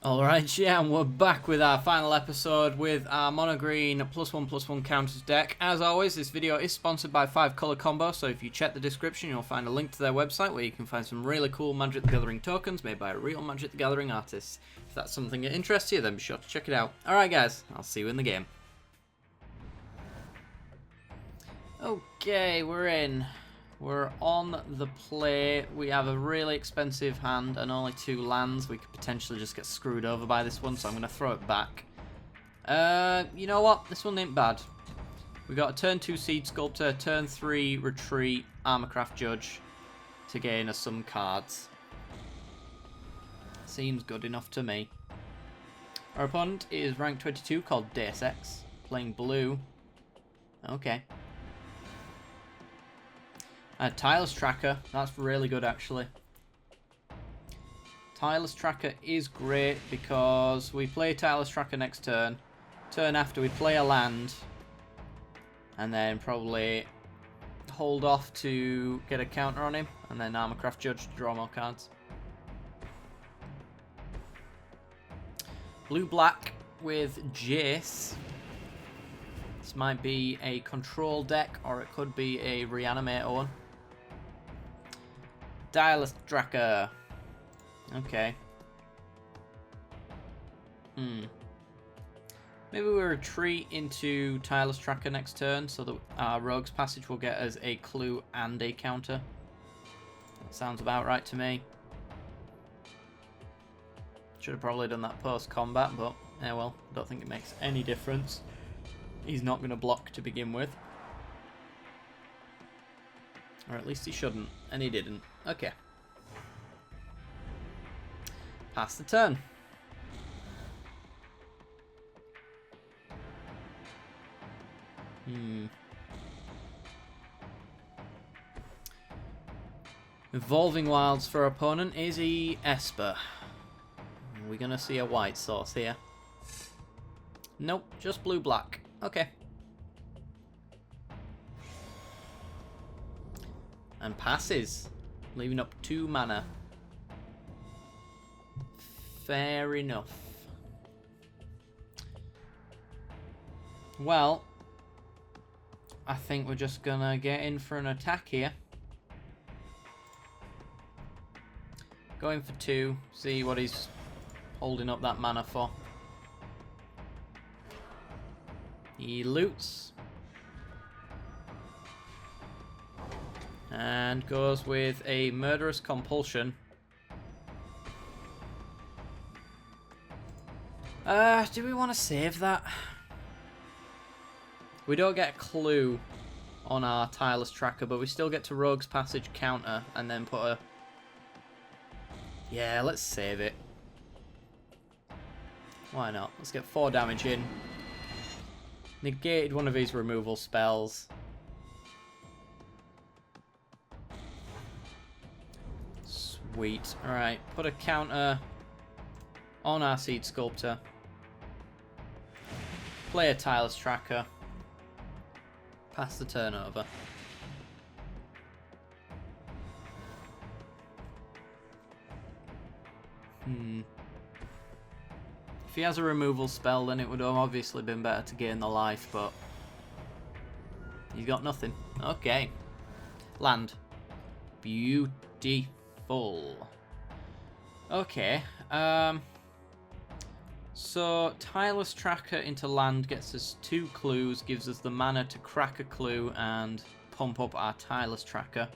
Alright, yeah, and we're back with our final episode with our mono green +1/+1 counters deck. As always, this video is sponsored by 5 Color Combo, so if you check the description, you'll find a link to their website where you can find some really cool Magic the Gathering tokens made by a real Magic the Gathering artist. If that's something that interests you, then be sure to check it out. Alright guys, I'll see you in the game. Okay, we're in. We're on the play. We have a really expensive hand and only 2 lands. We could potentially just get screwed over by this one, so I'm going to throw it back. You know what? This one ain't bad. We got a turn 2 Seed Sculptor, turn 3 Retreat, Armorcraft Judge to gain us some cards. Seems good enough to me. Our opponent is rank 22 called Deus Ex, playing blue. Okay. Tireless Tracker, that's really good actually. Tireless Tracker is great because we play Tireless Tracker next turn. Turn after we play a land. And then probably hold off to get a counter on him. And then Armorcraft Judge to draw more cards. Blue-black with Jace. This might be a control deck or it could be a reanimator one. Tireless Tracker. Okay. Maybe we retreat into Tireless Tracker next turn so that our Rogue's Passage will get us a clue and a counter. That sounds about right to me. Should have probably done that post-combat, but yeah, well, I don't think it makes any difference. He's not going to block to begin with. Or at least he shouldn't, and he didn't. Okay. Pass the turn. Evolving Wilds for our opponent. Is he Esper? Are we going to see a white source here? Nope, just blue-black. Okay. And passes, leaving up 2 mana. Fair enough. Well, I think we're just gonna get in for an attack here. Going for 2, see what he's holding up that mana for. He loots. And goes with a Murderous Compulsion. Do we want to save that? We don't get a clue on our Tireless Tracker, but we still get to Rogue's Passage counter and then put a... Yeah, let's save it. Why not? Let's get 4 damage in. Negated one of his removal spells. Sweet. Alright, put a counter on our Seed Sculptor. Play a Tireless Tracker. Pass the turn over. If he has a removal spell, then it would have obviously been better to gain the life, but he's got nothing. Okay. Land. Beautiful. Okay. So, Tireless Tracker into land gets us 2 clues, gives us the mana to crack a clue and pump up our Tireless Tracker.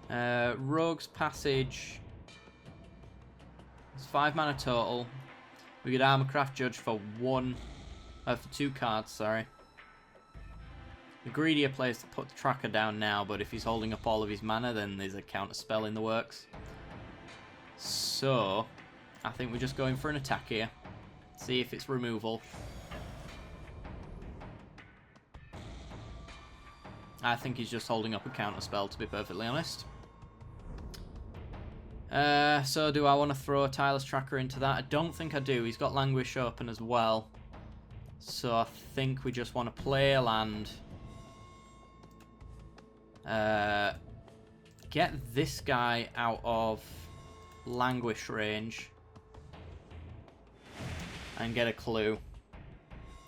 Rogue's Passage. It's 5 mana total. We get Armorcraft Judge for 2 cards, sorry. The greedier plays to put the tracker down now, but if he's holding up all of his mana, then there's a counter spell in the works. So, I think we're just going for an attack here. See if it's removal. I think he's just holding up a counter spell, to be perfectly honest. So do I want to throw a Tireless Tracker into that? I don't think I do. He's got Languish open as well. So I think we just want to play a land. Get this guy out of Languish range. and get a clue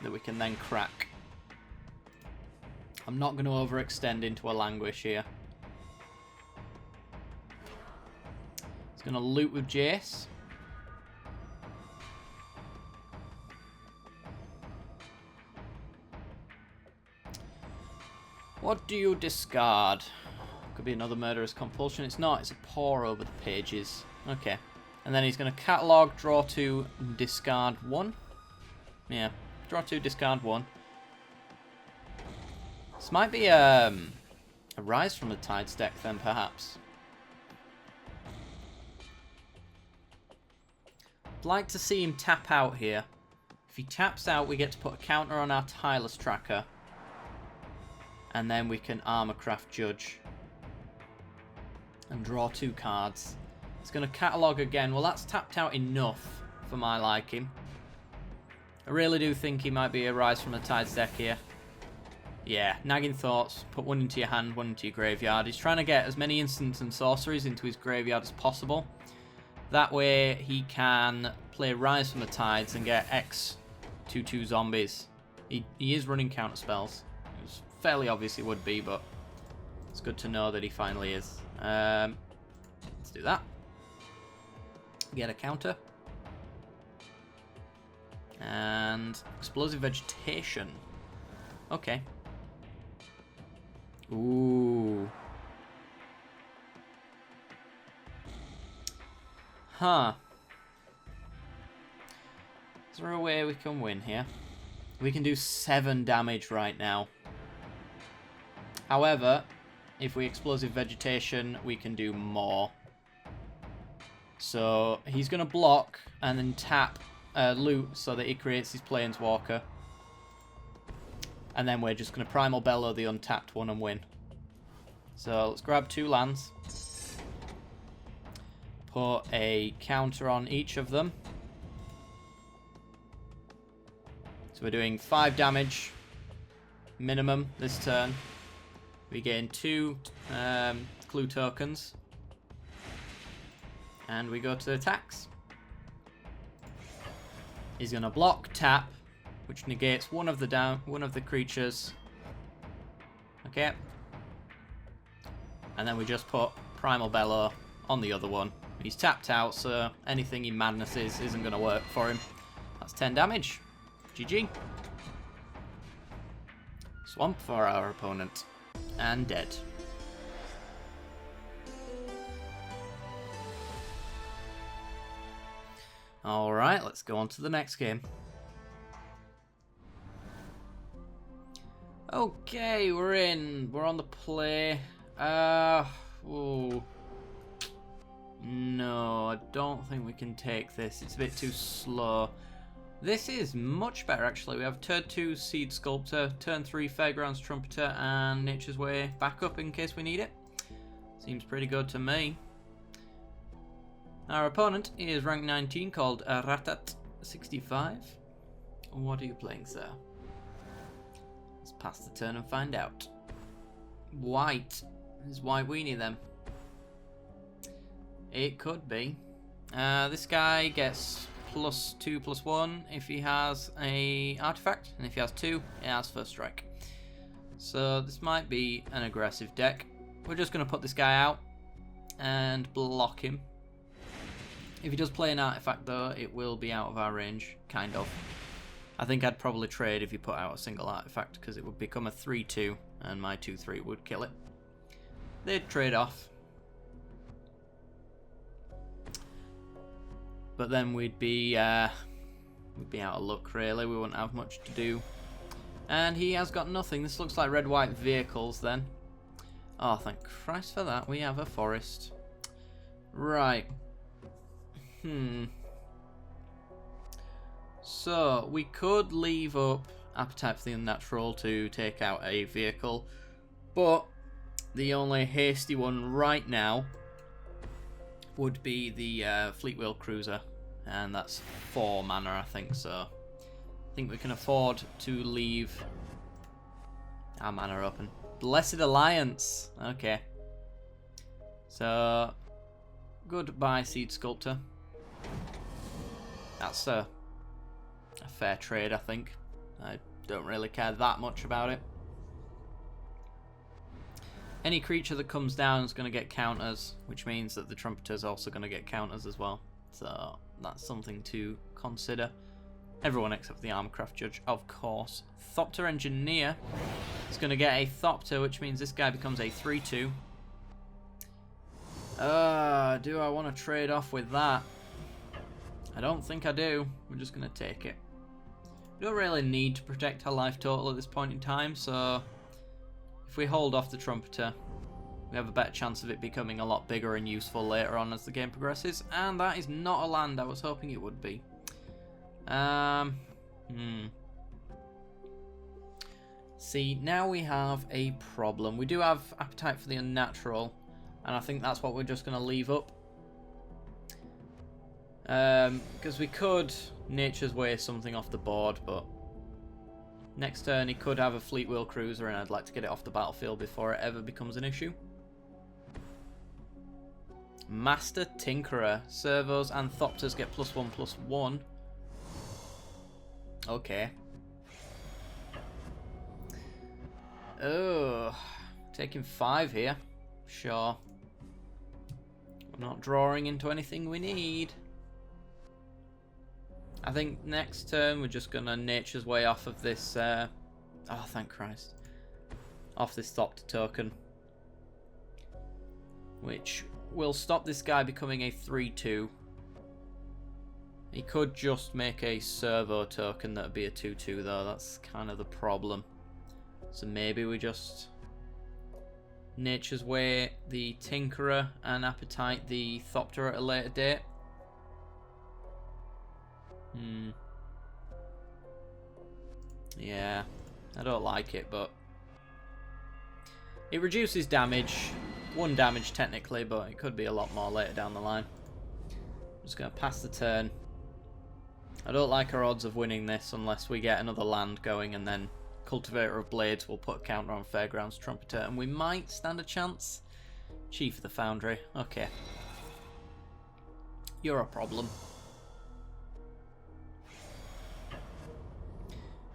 that we can then crack. I'm not going to overextend into a languish here. He's going to loot with Jace. What do you discard? Could be another murderous compulsion. It's not. It's a pore over the pages. Okay. And then he's going to catalogue, draw 2, discard 1. Yeah. Draw 2, discard 1. This might be a Rise from the Tides deck then, perhaps. I'd like to see him tap out here. If he taps out, we get to put a counter on our Tireless Tracker. And then we can Armorcraft Judge. And draw 2 cards. It's going to catalogue again. Well, that's tapped out enough for my liking. I really do think he might be a Rise from the Tides deck here. Yeah, Nagging Thoughts. Put 1 into your hand, 1 into your graveyard. He's trying to get as many instants and sorceries into his graveyard as possible. That way he can play Rise from the Tides and get X 2/2 zombies. He is running counter spells. It was fairly obvious he would be, but it's good to know that he finally is. Let's do that. Get a counter. And Explosive Vegetation. Okay. Ooh. Huh. Is there a way we can win here? We can do 7 damage right now. However, if we Explosive Vegetation, we can do more. So he's going to block and then tap loot so that he creates his Planeswalker. And then we're just going to Primal Bellow the untapped one and win. So let's grab 2 lands. Put a counter on each of them. So we're doing 5 damage minimum this turn. We gain 2 clue tokens. And we go to the attacks. He's going to block, tap, which negates one of the creatures. Okay. And then we just put Primal Bellow on the other one. He's tapped out, so anything he madnesses isn't going to work for him. That's 10 damage. GG. Swamp for our opponent. And dead. Alright, let's go on to the next game. Okay, we're in. We're on the play. Oh. No, I don't think we can take this. It's a bit too slow. This is much better, actually. We have turn 2 Seed Sculptor, turn 3 Fairgrounds Trumpeter, and Nature's Way backup in case we need it. Seems pretty good to me. Our opponent is rank 19, called Ratat65. What are you playing, sir? Let's pass the turn and find out. White. Is White Weenie then? It could be. This guy gets +2/+1 if he has a artifact, and if he has 2, he has first strike. So this might be an aggressive deck. We're just going to put this guy out and block him. If he does play an artifact though, it will be out of our range, kind of. I think I'd probably trade if he put out a single artifact, because it would become a 3/2 and my 2/3 would kill it. They'd trade off. But then we'd be out of luck, really. We wouldn't have much to do. And he has got nothing. This looks like red-white vehicles then. Oh, thank Christ for that. We have a forest. Right. So, we could leave up Appetite for the Unnatural to take out a vehicle. But the only hasty one right now would be the Fleetwheel Cruiser, and that's 4 mana, I think, so I think we can afford to leave our mana open. Blessed Alliance, okay. So, goodbye, Seed Sculptor. That's a fair trade, I think. I don't really care that much about it. Any creature that comes down is going to get counters, which means that the Trumpeter is also going to get counters as well. So that's something to consider. Everyone except the Armorcraft Judge, of course. Thopter Engineer is going to get a Thopter, which means this guy becomes a 3-2. Do I want to trade off with that? I don't think I do. We're just going to take it. We don't really need to protect our life total at this point in time, so if we hold off the Trumpeter, we have a better chance of it becoming a lot bigger and useful later on as the game progresses. And that is not a land. I was hoping it would be. See, now we have a problem. We do have Appetite for the Unnatural, and I think that's what we're just going to leave up. Because we could Nature's Way something off the board, but next turn he could have a Fleet Wheel Cruiser, and I'd like to get it off the battlefield before it ever becomes an issue. Master Tinkerer. Servos and Thopters get +1/+1. Okay. Oh, taking 5 here. Sure. We're not drawing into anything we need. I think next turn we're just gonna Nature's Way off of this. Oh, thank Christ! Off this Thopter token, which will stop this guy becoming a 3-2. He could just make a Servo token that would be a 2-2 though. That's kind of the problem. So maybe we just Nature's Way the Tinkerer and Appetite the Thopter at a later date. Yeah, I don't like it, but it reduces damage. 1 damage technically, but it could be a lot more later down the line. I'm just going to pass the turn. I don't like our odds of winning this unless we get another land going, and then Cultivator of Blades will put a counter on Fairgrounds Trumpeter, and we might stand a chance. Chief of the Foundry. Okay. You're a problem.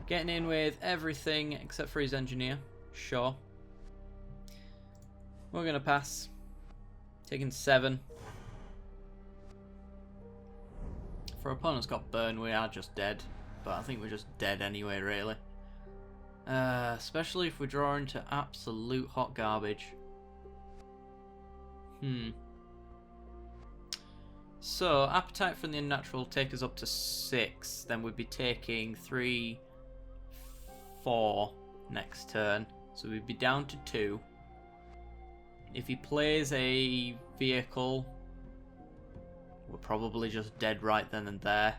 Getting in with everything except for his Engineer. Sure. We're going to pass. Taking 7. If our opponent's got burn, we are just dead. But I think we're just dead anyway, really. Especially if we draw into absolute hot garbage. So, Appetite for the Unnatural will take us up to 6. Then we'd be taking 3, 4 next turn. So we'd be down to 2. If he plays a vehicle, we're probably just dead right then and there.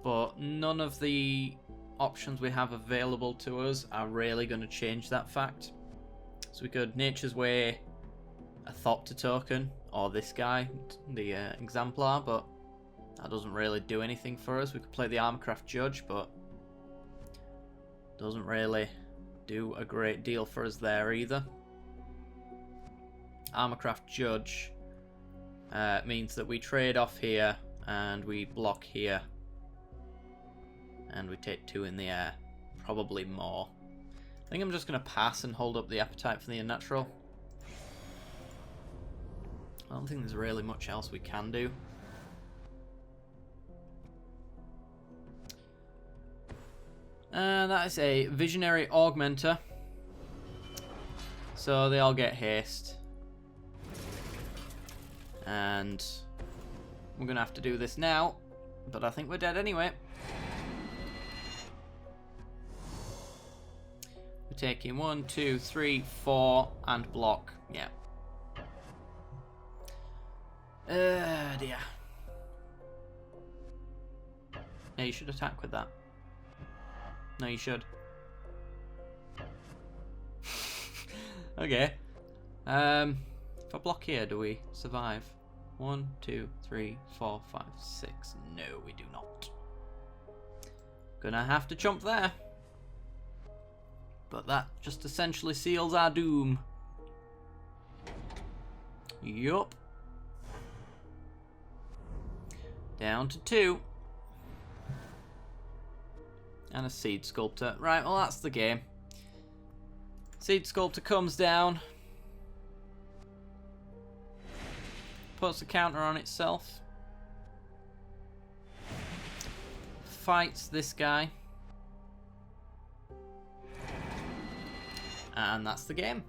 But none of the options we have available to us are really going to change that fact. So we could Nature's Way a Thopter token, or this guy, the Exemplar, but that doesn't really do anything for us. We could play the Armorcraft Judge, but doesn't really do a great deal for us there either. Armorcraft Judge means that we trade off here and we block here and we take 2 in the air, probably more. I think I'm just going to pass and hold up the Appetite for the Unnatural. I don't think there's really much else we can do. That is a Visionary Augmenter, so they all get haste. And we're going to have to do this now, but I think we're dead anyway. We're taking 1, 2, 3, 4, and block. Yeah. Dear. Yeah, you should attack with that. No, you should. Okay. If I block here, do we survive? 1, 2, 3, 4, 5, 6. No, we do not. Gonna have to jump there. But that just essentially seals our doom. Yup. Down to 2. And a Seed Sculptor. Right, well that's the game. Seed Sculptor comes down. Puts a counter on itself. Fights this guy. And that's the game.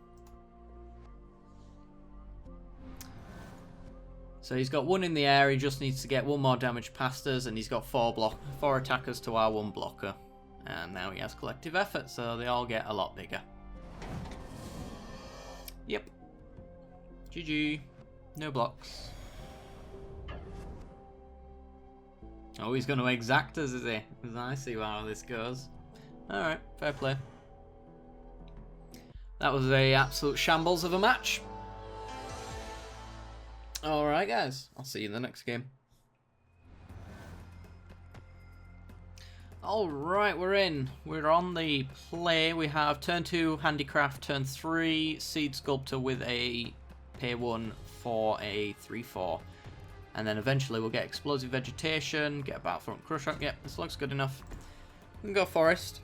So he's got 1 in the air, he just needs to get 1 more damage past us, and he's got 4 attackers to our 1 blocker. And now he has collective effort, so they all get a lot bigger. Yep. GG. No blocks. Oh, he's going to exact us, is he? Because I see how this goes. Alright, fair play. That was a absolute shambles of a match. Alright guys, I'll see you in the next game. Alright, we're in. We're on the play. We have turn 2 Handicraft, turn 3 Seed Sculptor with a pay 1 for a 3/4. And then eventually we'll get Explosive Vegetation, get a Battlefront Crush Up. Yep, this looks good enough. We can go Forest.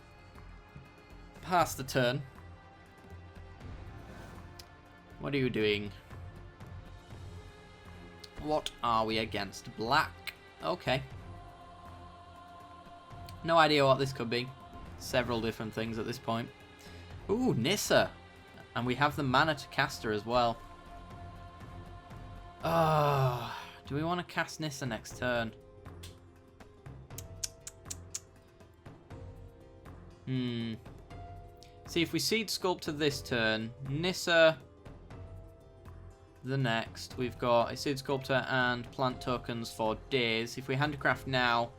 Pass the turn. What are you doing? What are we against? Black. Okay. No idea what this could be. Several different things at this point. Ooh, Nissa. And we have the mana to cast her as well. Do we want to cast Nissa next turn? See, if we Seed Sculptor this turn, Nissa the next, we've got a Seed Sculptor and plant tokens for days. If we Handicraft now,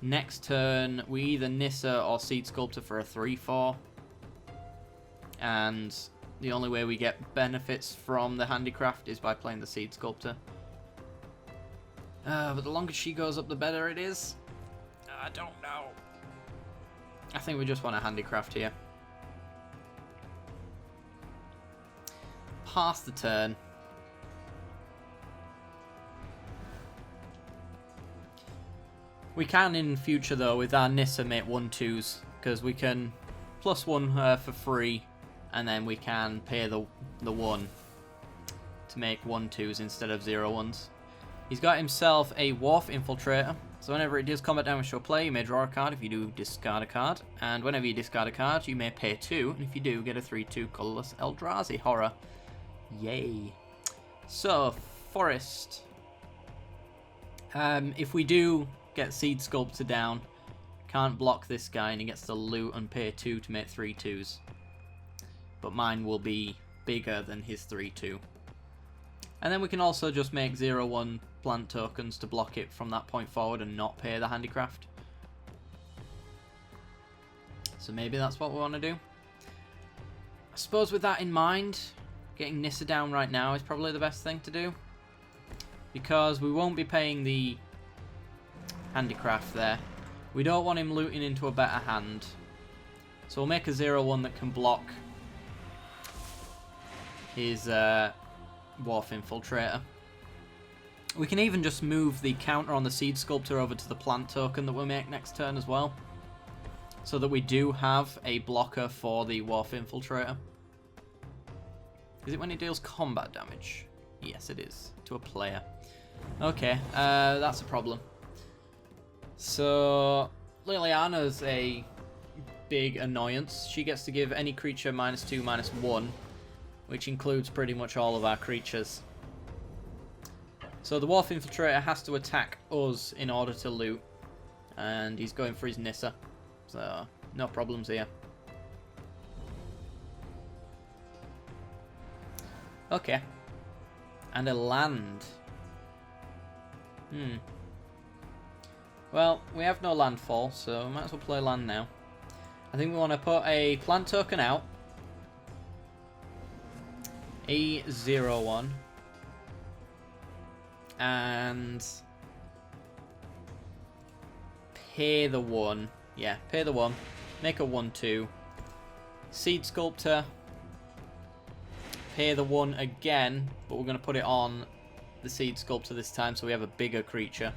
next turn we either Nissa or Seed Sculptor for a 3/4. And the only way we get benefits from the Handicraft is by playing the Seed Sculptor. But the longer she goes up, the better it is. I don't know. I think we just want a Handicraft here. Pass the turn. We can in future though with our Nissa make 1/2s, because we can +1 for free, and then we can pay the 1 to make 1/2s instead of 0/1s. He's got himself a Wharf Infiltrator, so whenever it deals combat damage to a player, you may draw a card. If you do, discard a card, and whenever you discard a card, you may pay 2, and if you do, get a 3/2 colourless Eldrazi Horror. Yay. So, Forest. If we do get Seed Sculptor down, can't block this guy, and he gets to loot and pay 2 to make 3/2s. But mine will be bigger than his 3/2. And then we can also just make 0/1 plant tokens to block it from that point forward and not pay the Handicraft. So maybe that's what we want to do. I suppose with that in mind, getting Nissa down right now is probably the best thing to do. Because we won't be paying the Handicraft there. We don't want him looting into a better hand. So we'll make a 0/1 that can block his Wharf Infiltrator. We can even just move the counter on the Seed Sculptor over to the plant token that we'll make next turn as well. So that we do have a blocker for the Wharf Infiltrator. Is it when it deals combat damage? Yes, it is. To a player. Okay, that's a problem. So, Liliana's a big annoyance. She gets to give any creature -2/-1, which includes pretty much all of our creatures. So the Wharf Infiltrator has to attack us in order to loot, and he's going for his Nissa, so no problems here. Okay, and a land. Well, we have no landfall, so we might as well play land now. I think we want to put a plant token out. A 0/1. And pay the 1. Yeah, pay the 1. Make a 1/2. Seed Sculptor. Pay the 1 again, but we're going to put it on the Seed Sculptor this time so we have a bigger creature.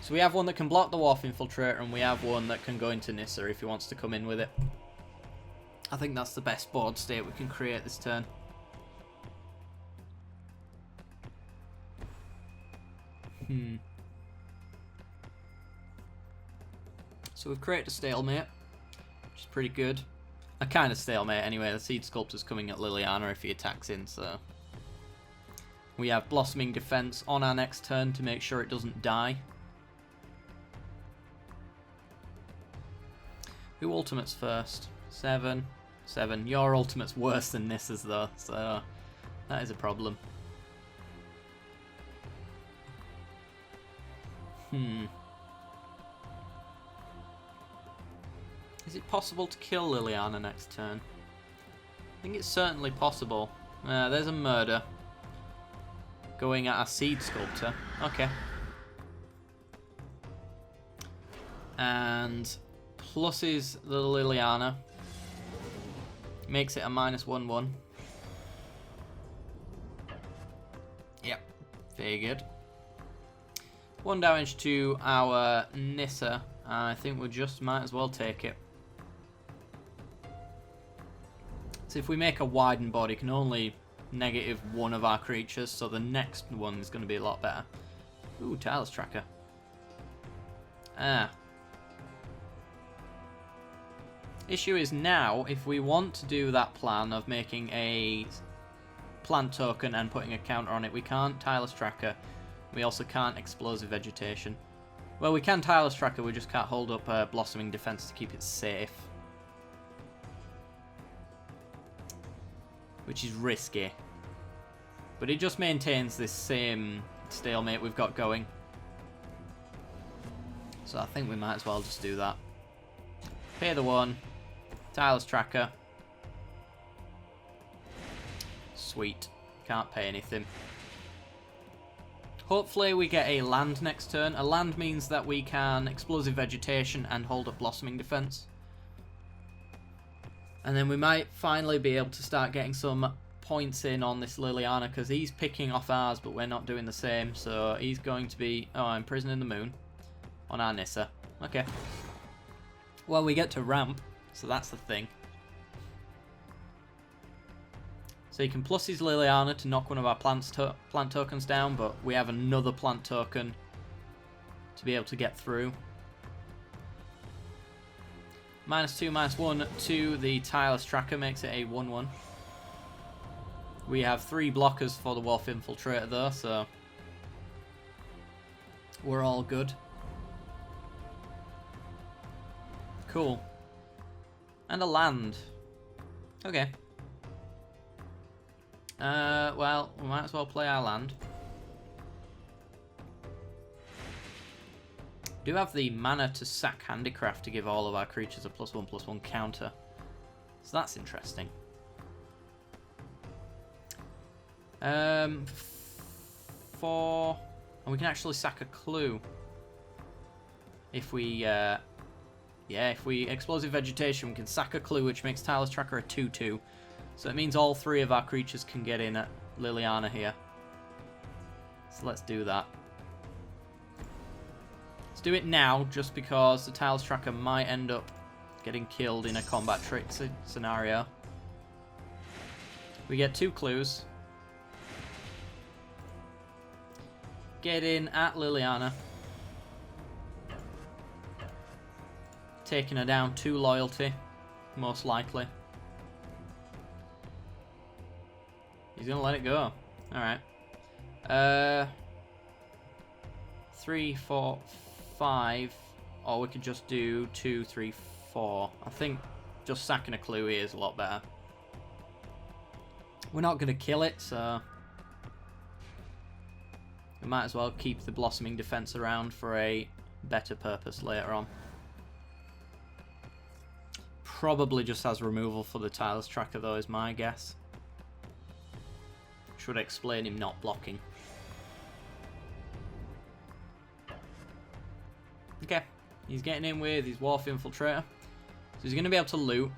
So we have one that can block the Wharf Infiltrator, and we have one that can go into Nissa if he wants to come in with it. I think that's the best board state we can create this turn. So we've created a stalemate, which is pretty good. A kind of stalemate anyway. The Seed Sculptor's coming at Liliana if he attacks in, so... We have Blossoming Defense on our next turn to make sure it doesn't die. Who ultimates first? 7. 7. Your ultimate's worse than Nissa's though, so that is a problem. Is it possible to kill Liliana next turn? I think it's certainly possible. There's a murder. Going at our Seed Sculptor. Okay. And pluses the Liliana. Makes it a -1/1. Yep. Very good. 1 damage to our Nissa. I think we just might as well take it. So if we make a widened board, it can only negative one of our creatures, so the next one is going to be a lot better. Ooh, Tireless Tracker. Issue is now, if we want to do that plan of making a plant token and putting a counter on it, we can't Tireless Tracker. We also can't Explosive Vegetation. Well, we can Tireless Tracker, we just can't hold up a Blossoming Defense to keep it safe. Which is risky. But it just maintains this same stalemate we've got going. So I think we might as well just do that. Pay the 1. Tireless Tracker. Sweet. Can't pay anything. Hopefully we get a land next turn. A land means that we can Explosive Vegetation and hold up Blossoming Defense. And then we might finally be able to start getting some points in on this Liliana, because he's picking off ours, but we're not doing the same. So he's going to be... Oh, imprisoning the moon on our Nissa. Okay. Well, we get to ramp, so that's the thing. So he can plus his Liliana to knock one of our plant tokens down, but we have another plant token to be able to get through. -2, -1 to the Tireless Tracker makes it a 1/1. We have 3 blockers for the Wharf Infiltrator though, so we're all good. Cool. And a land. Okay. Well, we might as well play our land. Do have the mana to sack Handicraft to give all of our creatures a +1/+1 counter. So that's interesting. 4... And we can actually sack a clue. If we, yeah, if we Explosive Vegetation, we can sack a clue, which makes Tireless Tracker a 2/2. So it means all 3 of our creatures can get in at Liliana here. So let's do that. Let's do it now, just because the Tireless Tracker might end up getting killed in a combat trick scenario. We get 2 clues. Get in at Liliana. Taking her down 2 loyalty, most likely. He's gonna let it go. Alright. 3, 4, 5. Or we could just do 2, 3, 4. I think just sacking a clue here is a lot better. We're not gonna kill it, so we might as well keep the Blossoming Defense around for a better purpose later on. Probably just has removal for the Tireless Tracker though, is my guess. Should explain him not blocking. Okay, he's getting in with his Wharf Infiltrator. So he's going to be able to loot.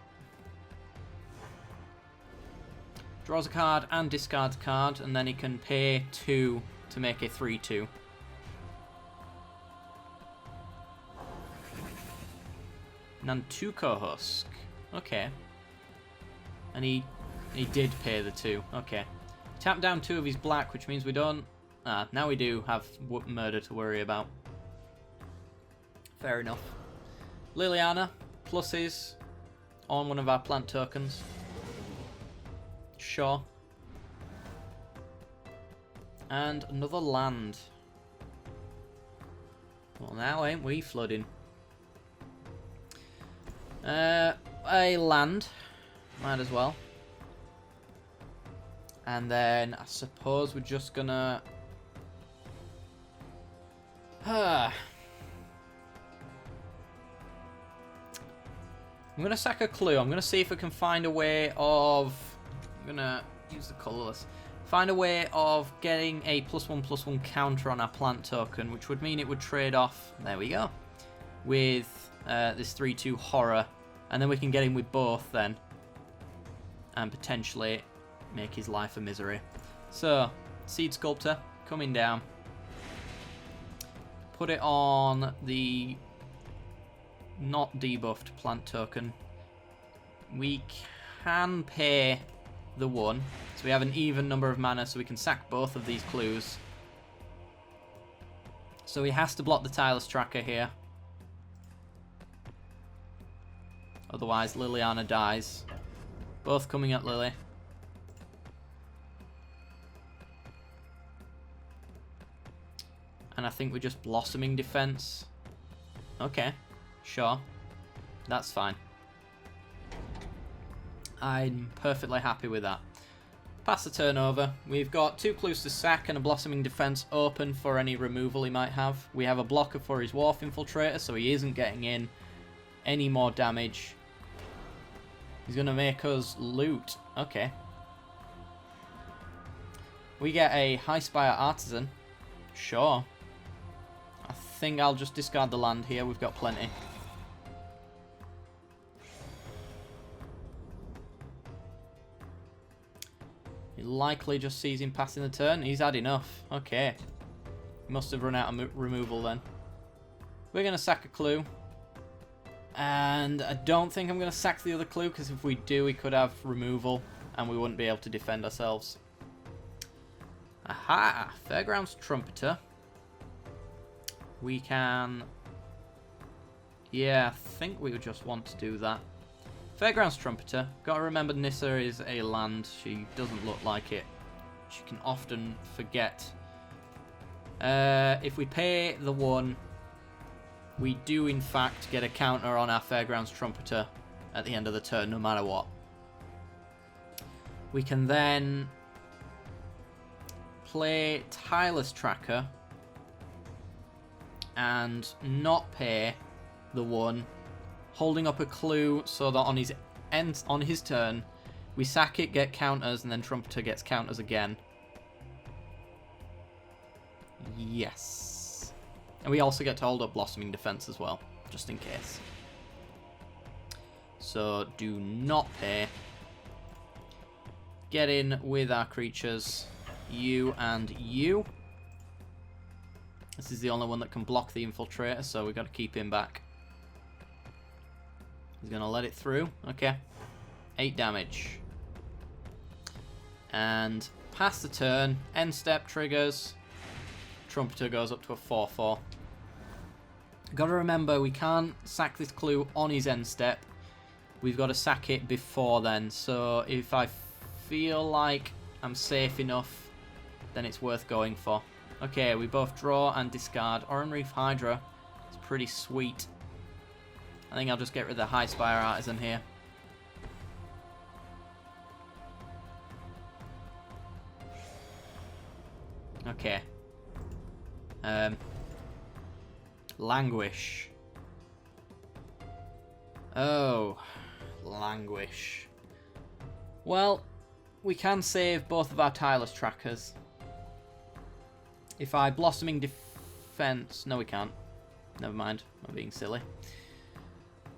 Draws a card and discards a card, and then he can pay 2 to make a 3/2. Nantuko Husk. Okay. And he did pay the 2. Okay. Tap down 2 of his black, which means we don't... now we do have murder to worry about. Fair enough. Liliana, pluses on one of our plant tokens. Sure. And another land. Well, now ain't we flooding? A land. Might as well. And then I suppose we're just gonna... I'm gonna sack a clue. I'm gonna see if I can find a way of... I'm gonna use the colourless. Find a way of getting a +1/+1 counter on our plant token, which would mean it would trade off... There we go. With this 3/2 horror. And then we can get him with both then. And potentially make his life a misery. So, Seed Sculptor coming down. Put it on the not debuffed plant token. We can pay the 1. So we have an even number of mana, so we can sack both of these clues. So he has to block the Tireless Tracker here. Otherwise, Liliana dies. Both coming at Lily. And I think we're just Blossoming Defense. Okay, sure. That's fine. I'm perfectly happy with that. Pass the turn over. We've got 2 clues to sack and a Blossoming Defense open for any removal he might have. We have a blocker for his Wharf Infiltrator, so he isn't getting in any more damage. He's going to make us loot. Okay. We get a High Spire Artisan. Sure. I think I'll just discard the land here. We've got plenty. He likely just sees him passing the turn. He's had enough. Okay. He must have run out of removal then. We're going to sack a clue. And I don't think I'm going to sack the other clue, because if we do, we could have removal, and we wouldn't be able to defend ourselves. Aha! Fairgrounds Trumpeter. We can... Yeah, I think we would just want to do that. Fairgrounds Trumpeter. Gotta remember Nissa is a land. She doesn't look like it. She can often forget. If we pay the 1... we do, in fact, get a counter on our Fairgrounds Trumpeter at the end of the turn, no matter what. We can then play Tireless Tracker and not pay the 1, holding up a clue so that on his turn, we sack it, get counters, and then Trumpeter gets counters again. Yes. And we also get to hold up Blossoming Defense as well, just in case. So, do not pay. Get in with our creatures. You and you. This is the only one that can block the Infiltrator, so we've got to keep him back. He's going to let it through. Okay. 8 damage. And pass the turn. End step triggers. Trumpeter goes up to a 4/4. Got to remember, we can't sack this clue on his end step. We've got to sack it before then. So if I feel like I'm safe enough, then it's worth going for. Okay, we both draw and discard. Oran Reef Hydra. It's pretty sweet. I think I'll just get rid of the High Spire Artisan here. Okay. Languish. Oh, Languish. Well, we can save both of our Tireless Trackers. If I Blossoming Defense... No, we can't. Never mind. I'm being silly.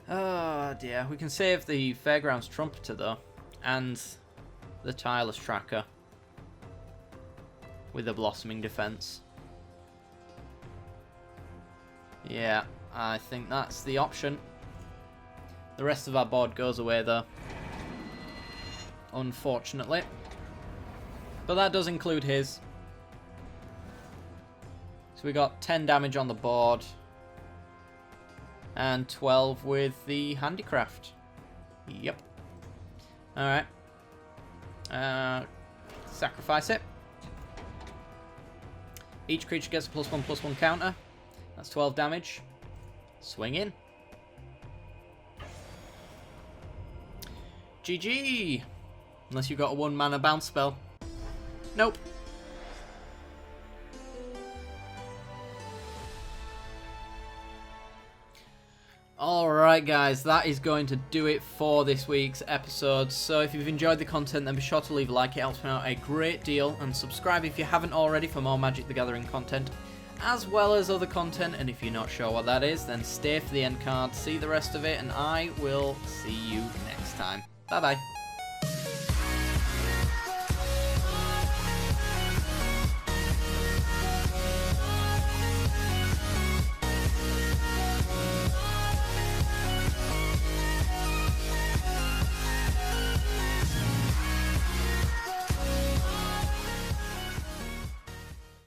Oh, dear. We can save the Fairgrounds Trumpeter, though. And the Tireless Tracker. With a Blossoming Defense. Yeah, I think that's the option. The rest of our board goes away though, unfortunately. But that does include his. So we got 10 damage on the board. And 12 with the handicraft. Yep. Alright. Sacrifice it. Each creature gets a +1/+1 counter. That's 12 damage. Swing in. GG! Unless you've got a 1-mana bounce spell. Nope. Alright guys, that is going to do it for this week's episode. So if you've enjoyed the content, then be sure to leave a like, it helps me out a great deal. And subscribe if you haven't already for more Magic the Gathering content, as well as other content. And if you're not sure what that is, then stay for the end card, see the rest of it, and I will see you next time. Bye bye.